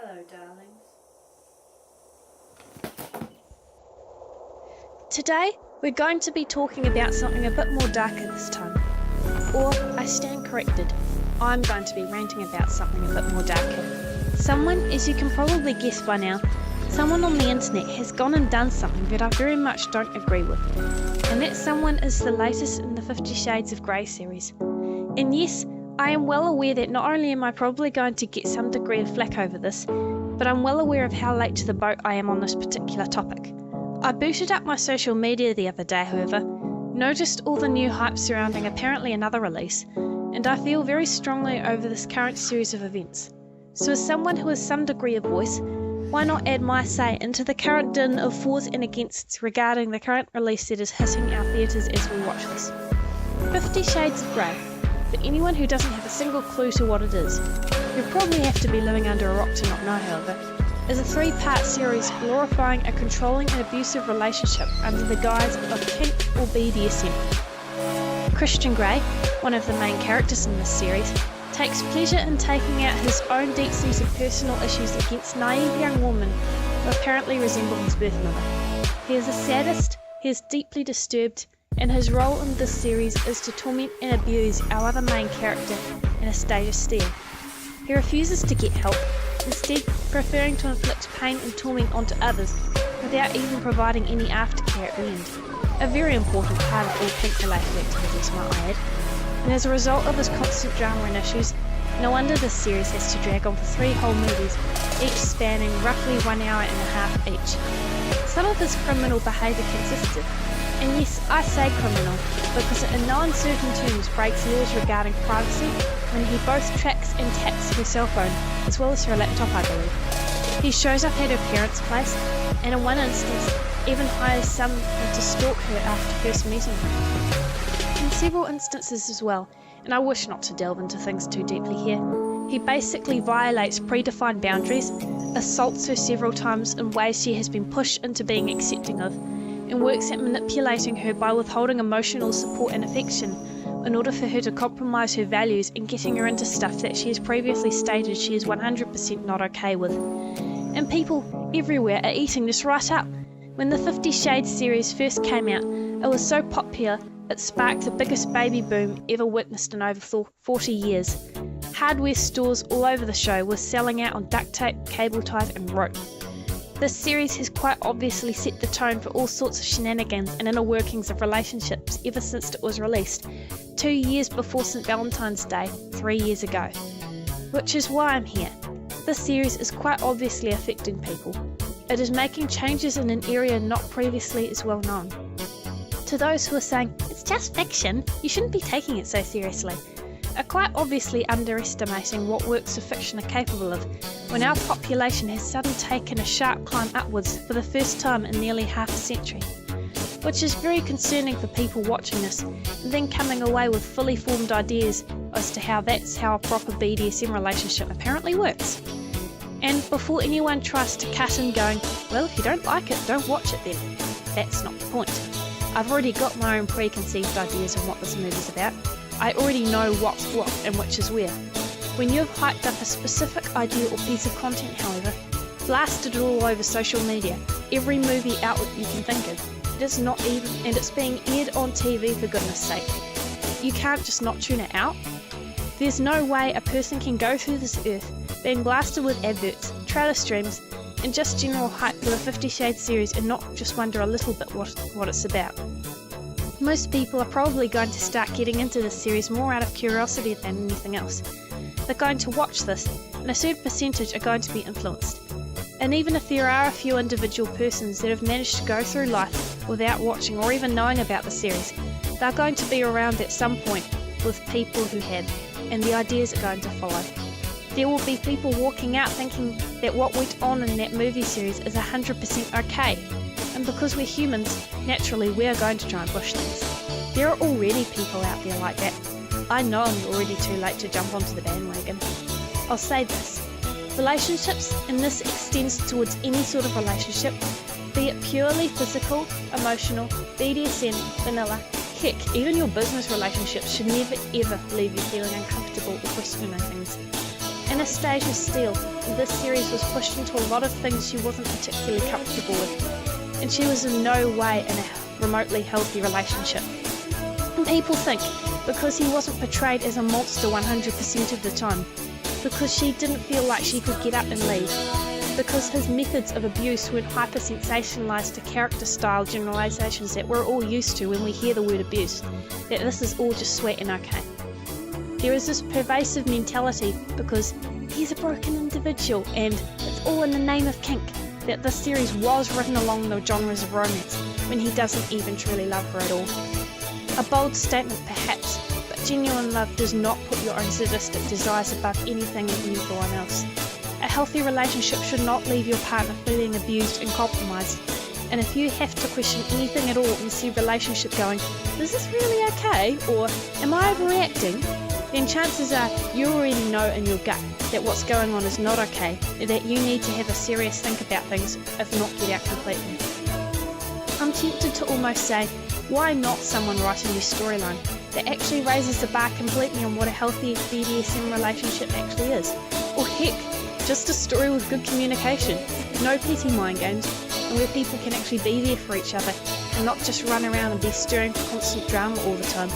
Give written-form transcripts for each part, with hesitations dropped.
Hello, darlings. Today, we're going to be talking about something a bit more darker this time. Or, I stand corrected, I'm going to be ranting about something a bit more darker. Someone, as you can probably guess by now, someone on the internet has gone and done something that I very much don't agree with. And that someone is the latest in the 50 Shades of Grey series. And yes, I am well aware that not only am I probably going to get some degree of flack over this, but I'm well aware of how late to the boat I am on this particular topic. I booted up my social media the other day, however, noticed all the new hype surrounding apparently another release, and I feel very strongly over this current series of events. So as someone who has some degree of voice, why not add my say into the current din of fors and againsts regarding the current release that is hitting our theatres as we watch this. 50 Shades of Grey. For anyone who doesn't have a single clue to what it is, you'll probably have to be living under a rock to not know, however, is a 3-part series glorifying a controlling and abusive relationship under the guise of kink or BDSM. Christian Grey, one of the main characters in this series, takes pleasure in taking out his own deep-seated personal issues against naive young women who apparently resemble his birth mother. He is a sadist, he is deeply disturbed, and his role in this series is to torment and abuse our other main character in a state of stare. He refuses to get help, instead preferring to inflict pain and torment onto others without even providing any aftercare at the end. A very important part of all kink-related activities, might I add. And as a result of his constant drama and issues, no wonder this series has to drag on for 3 whole movies, each spanning roughly 1 hour and a half each. Some of his criminal behaviour consisted, and yes, I say criminal, because it in no uncertain terms breaks laws regarding privacy when he both tracks and taps her cell phone, as well as her laptop, I believe. He shows up at her parents' place, and in one instance, even hires someone to stalk her after first meeting her. In several instances as well, and I wish not to delve into things too deeply here, he basically violates predefined boundaries, assaults her several times in ways she has been pushed into being accepting of, and works at manipulating her by withholding emotional support and affection in order for her to compromise her values and getting her into stuff that she has previously stated she is 100% not okay with. And people everywhere are eating this right up. When the 50 Shades series first came out, it was so popular it sparked the biggest baby boom ever witnessed in over 40 years. Hardware stores all over the show were selling out on duct tape, cable ties and rope. This series has quite obviously set the tone for all sorts of shenanigans and inner workings of relationships ever since it was released, 2 years before St. Valentine's Day, 3 years ago. Which is why I'm here. This series is quite obviously affecting people. It is making changes in an area not previously as well known. To those who are saying, it's just fiction, you shouldn't be taking it so seriously, are quite obviously underestimating what works of fiction are capable of when our population has suddenly taken a sharp climb upwards for the first time in nearly half a century. Which is very concerning for people watching this and then coming away with fully formed ideas as to how that's how a proper BDSM relationship apparently works. And before anyone tries to cut in going, well, if you don't like it, don't watch it then. That's not the point. I've already got my own preconceived ideas on what this movie's about. I already know what's what and which is where. When you've hyped up a specific idea or piece of content, however, blasted it all over social media, every movie outlet you can think of, it is not even, and it's being aired on TV for goodness sake. You can't just not tune it out. There's no way a person can go through this earth being blasted with adverts, trailer streams, and just general hype for the 50 Shades series and not just wonder a little bit what it's about. Most people are probably going to start getting into this series more out of curiosity than anything else. They're going to watch this, and a certain percentage are going to be influenced. And even if there are a few individual persons that have managed to go through life without watching or even knowing about the series, they're going to be around at some point with people who have, and the ideas are going to follow. There will be people walking out thinking that what went on in that movie series is 100% okay. And because we're humans, naturally we're going to try and push things. There are already people out there like that. I know I'm already too late to jump onto the bandwagon. I'll say this. Relationships, and this extends towards any sort of relationship, be it purely physical, emotional, BDSM, vanilla, heck, even your business relationships should never ever leave you feeling uncomfortable or questioning things. Anastasia Steele, in this series, was pushed into a lot of things she wasn't particularly comfortable with, and she was in no way in a remotely healthy relationship. And people think because he wasn't portrayed as a monster 100% of the time, because she didn't feel like she could get up and leave, because his methods of abuse weren't hyper-sensationalised to character-style generalisations that we're all used to when we hear the word abuse, that this is all just sweet and okay. There is this pervasive mentality because he's a broken individual and it's all in the name of kink, that this series was written along the genres of romance when he doesn't even truly love her at all. A bold statement perhaps, but genuine love does not put your own sadistic desires above anything and anyone else. A healthy relationship should not leave your partner feeling abused and compromised. And if you have to question anything at all in said relationship going, is this really okay, or am I overreacting, then chances are you already know in your gut that what's going on is not okay, and that you need to have a serious think about things, if not get out completely. I'm tempted to almost say, why not someone write a new storyline that actually raises the bar completely on what a healthy BDSM relationship actually is? Or heck, just a story with good communication, no petty mind games, and where people can actually be there for each other and not just run around and be stirring for constant drama all the time.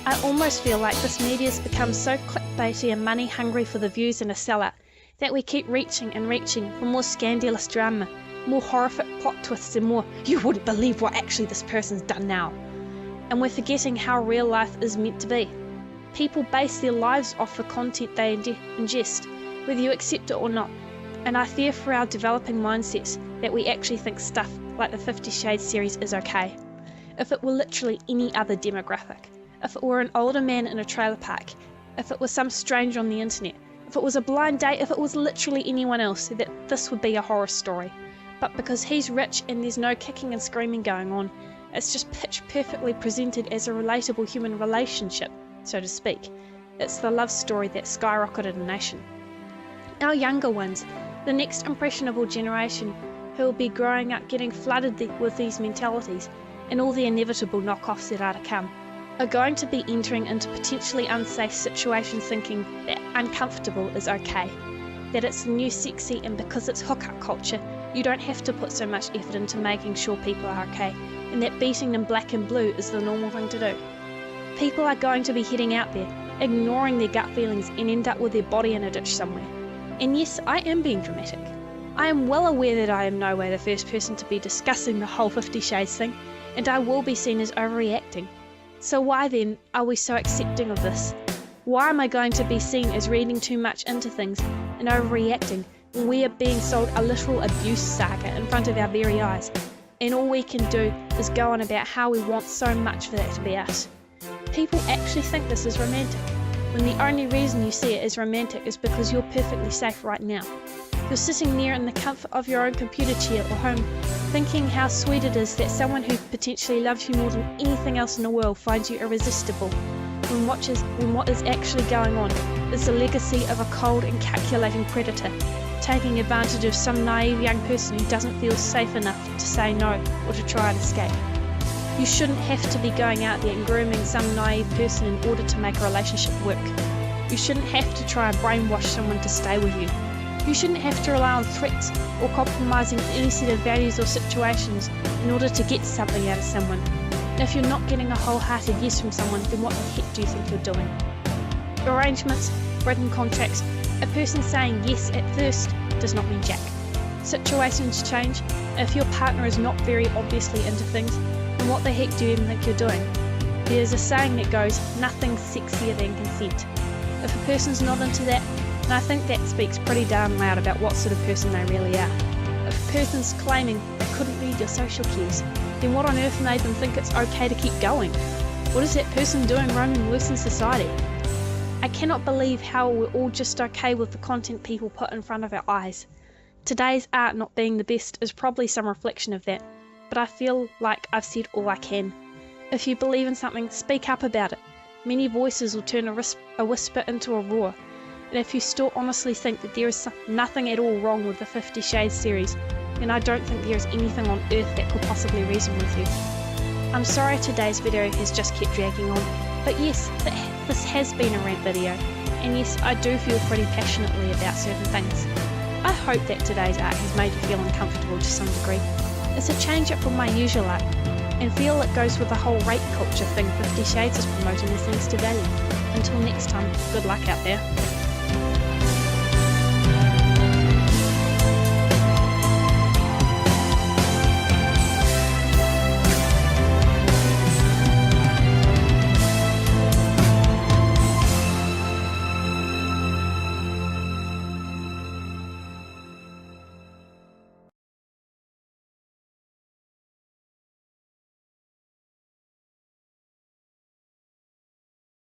I almost feel like this media's become so clickbaity and money hungry for the views and a sellout that we keep reaching and reaching for more scandalous drama, more horrific plot twists and more you wouldn't believe what actually this person's done now. And we're forgetting how real life is meant to be. People base their lives off the content they ingest, whether you accept it or not, and I fear for our developing mindsets that we actually think stuff like the 50 Shades series is okay. If it were literally any other demographic, if it were an older man in a trailer park, if it was some stranger on the internet, if it was a blind date, if it was literally anyone else, that this would be a horror story. But because he's rich and there's no kicking and screaming going on, it's just pitch perfectly presented as a relatable human relationship, so to speak. It's the love story that skyrocketed a nation. Our younger ones, the next impressionable generation who will be growing up getting flooded with these mentalities and all the inevitable knockoffs that are to come, are going to be entering into potentially unsafe situations thinking that uncomfortable is okay, that it's the new sexy, and because it's hookup culture, you don't have to put so much effort into making sure people are okay, and that beating them black and blue is the normal thing to do. People are going to be heading out there, ignoring their gut feelings and end up with their body in a ditch somewhere. And yes, I am being dramatic. I am well aware that I am no way the first person to be discussing the whole 50 Shades thing, and I will be seen as overreacting. So why then are we so accepting of this? Why am I going to be seen as reading too much into things and overreacting when we are being sold a literal abuse saga in front of our very eyes, and all we can do is go on about how we want so much for that to be us? People actually think this is romantic, when the only reason you see it as romantic is because you're perfectly safe right now. You're sitting there in the comfort of your own computer chair or home, thinking how sweet it is that someone who potentially loves you more than anything else in the world finds you irresistible, when what is actually going on is the legacy of a cold and calculating predator, taking advantage of some naive young person who doesn't feel safe enough to say no or to try and escape. You shouldn't have to be going out there and grooming some naive person in order to make a relationship work. You shouldn't have to try and brainwash someone to stay with you. You shouldn't have to rely on threats or compromising any set of values or situations in order to get something out of someone. And if you're not getting a wholehearted yes from someone, then what the heck do you think you're doing? Arrangements, written contracts, a person saying yes at first does not mean jack. Situations change. If your partner is not very obviously into things, then what the heck do you even think you're doing? There's a saying that goes, nothing's sexier than consent. If a person's not into that, then I think that speaks pretty darn loud about what sort of person they really are. If a person's claiming they couldn't read your social cues, then what on earth made them think it's okay to keep going? What is that person doing roaming loose in society? I cannot believe how we're all just okay with the content people put in front of our eyes. Today's art not being the best is probably some reflection of that, but I feel like I've said all I can. If you believe in something, speak up about it. Many voices will turn a whisper into a roar. And if you still honestly think that there is nothing at all wrong with the 50 Shades series, then I don't think there is anything on earth that could possibly reason with you. I'm sorry today's video has just kept dragging on, but yes, this has been a rant video. And yes, I do feel pretty passionately about certain things. I hope that today's art has made you feel uncomfortable to some degree. It's a change up from my usual art, and feel it goes with the whole rape culture thing 50 Shades is promoting as things to value. Until next time, good luck out there.